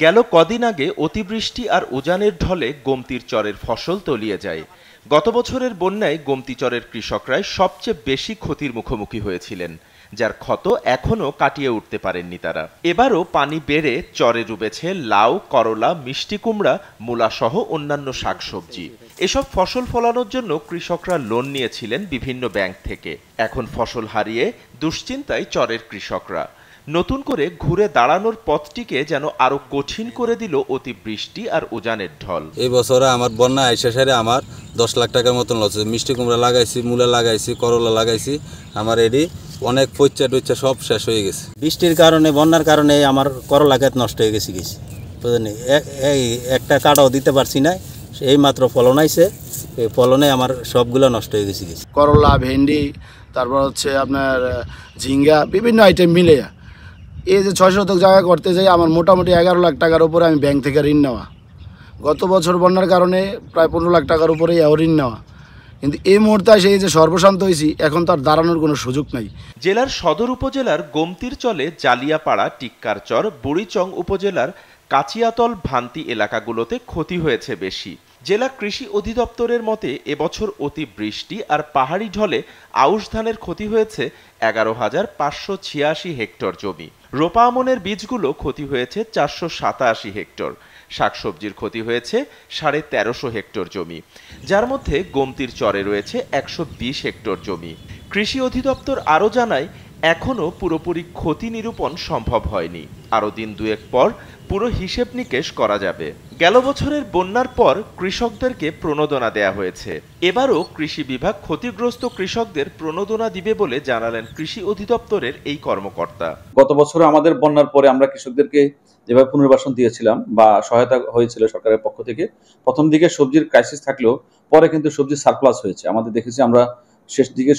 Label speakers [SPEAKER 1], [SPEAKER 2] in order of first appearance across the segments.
[SPEAKER 1] গেল কদিন আগে অতিবৃষ্টি আর উজানের ঢলে গোমতীর চরের ফসল তলিয়ে যায়। গত বছরের বন্যায় গোমতী চরের কৃষকরাই সবচেয়ে বেশি ক্ষতির মুখোমুখি হয়েছিলেন, যার ক্ষত এখনও কাটিয়ে উঠতে পারেননি তারা। এবারও পানি বেড়ে চরে ডুবেছে লাউ, করলা, মিষ্টি কুমড়া, মূলা সহ অন্যান্য শাকসবজি। এসব ফসল ফলানোর জন্য কৃষকরা লোন নিয়েছিলেন বিভিন্ন ব্যাংক থেকে। এখন ফসল হারিয়ে দুশ্চিন্তায় চরের কৃষকরা। নতুন করে ঘুরে দাঁড়ানোর পথটিকে যেন আরো কঠিন করে দিল অতিবৃষ্টি আর উজানের ঢল।
[SPEAKER 2] এই বছরে আমার বন্যা আইসা সারে আমার 10 লাখ টাকার মতন লস। মিষ্টি কুমড়া লাগাইছি, মূলা লাগাইছি, করলা লাগাইছি, আমার এটি অনেক পচা টচা সব শেষ হয়ে গেছে। বৃষ্টির কারণে, বন্যার কারণে আমার করলা গাছ নষ্ট হয়ে গেছে বুঝলেন। এই একটা কাটাও দিতে পারছি না, এই মাত্র ফলন আইছে, এই ফলনে আমার সবগুলো নষ্ট হয়ে গেছে।
[SPEAKER 3] করলা, ভেন্ডি, তারপর হচ্ছে আপনার ঝিঙ্গা, বিভিন্ন আইটেম মিলে এই যে 6 শতক জায়গা করতে যাই আমার মোটামুটি 11 লাখ টাকার উপরে আমি ব্যাংক থেকে ঋণ নেওয়া। গত বছর বন্যার কারণে প্রায় 15 লাখ টাকার উপরেই ঋণ নেওয়া, কিন্তু এই মুহূর্তে এসে এই যে সর্বশান্ত হয়েছি, এখন তার দাঁড়ানোর কোনো সুযোগ নাই।
[SPEAKER 1] জেলার সদর উপজেলার গোমতীর চলে জালিয়াপাড়া, টিক্কারচর, বুড়িচং উপজেলার কাচিয়াতল, ভান্তি এলাকাগুলোতে ক্ষতি হয়েছে বেশি। জেলা কৃষি অধিদপ্তরের মতে এবছর অতিবৃষ্টি আর পাহাড়ি ঢলে আউশ ধানের ক্ষতি হয়েছে 11,586 হেক্টর জমি। রোপা আমনের বীজগুলো ক্ষতি হয়েছে 487 হেক্টর। শাকসবজির ক্ষতি হয়েছে 1350 হেক্টর জমি, যার মধ্যে গোমতীর চরে রয়েছে 120 হেক্টর জমি। কৃষি অধিদপ্তর আরও জানায়, এখনও পুরোপুরি ক্ষতি নিরূপণ সম্ভব হয়নি। আরও দিন দুয়েক পর পুরো হিসেব নিকেশ করা যাবে। গেল বছরের বন্যার পর কৃষকদেরকে প্রণোদনা দেয়া হয়েছে। এবারও কৃষি বিভাগ ক্ষতিগ্রস্ত কৃষকদের প্রণোদনা দিবে বলে জানালেন কৃষি অধিদপ্তরের এই কর্মকর্তা।
[SPEAKER 4] গত বছর আমাদের বন্যার পরে আমরা কৃষকদেরকে যেভাবে পুনর্বাসন দিয়েছিলাম বা সহায়তা হয়েছিল সরকারের পক্ষ থেকে, প্রথম দিকে সবজির ক্রাইসিস থাকলেও পরে কিন্তু সবজির সারপ্লাস হয়েছে। আমাদের দেখেছি আমরা শেষ দিকে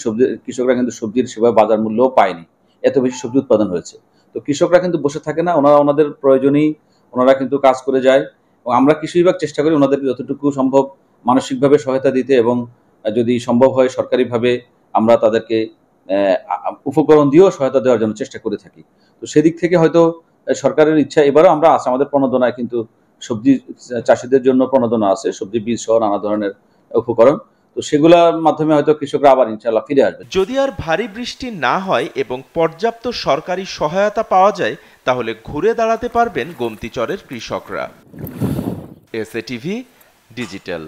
[SPEAKER 4] কৃষকরা কিন্তু সবজির সেভাবে বাজার মূল্যও পায়নি, এত বেশি সবজি উৎপাদন হয়েছে। তো কৃষকরা কিন্তু বসে থাকে না, ওনাদের প্রয়োজনেই ওনারা কিন্তু কাজ করে যায়। এবং আমরা কৃষি বিভাগ চেষ্টা করি ওনাদেরকে যতটুকু সম্ভব মানসিকভাবে সহায়তা দিতে, এবং যদি সম্ভব হয় সরকারিভাবে আমরা তাদেরকে উপকরণ দিয়েও সহায়তা দেওয়ার জন্য চেষ্টা করে থাকি। তো সেদিক থেকে হয়তো সরকারের ইচ্ছা এবারও আমরা আছে, আমাদের প্রণোদনায় কিন্তু সবজি চাষিদের জন্য প্রণোদনা আছে, সবজি বীজ সহ নানা ধরনের উপকরণ। তো সেগুলোর মাধ্যমে হয়তো কৃষকরা আবার ইনশাআল্লাহ ফিরে আসবে।
[SPEAKER 1] যদি আর ভারী বৃষ্টি না হয় এবং পর্যাপ্ত সরকারি সহায়তা পাওয়া যায়, তাহলে ঘুরে দাঁড়াতে পারবেন গোমতী চরের কৃষকরা। SATV digital.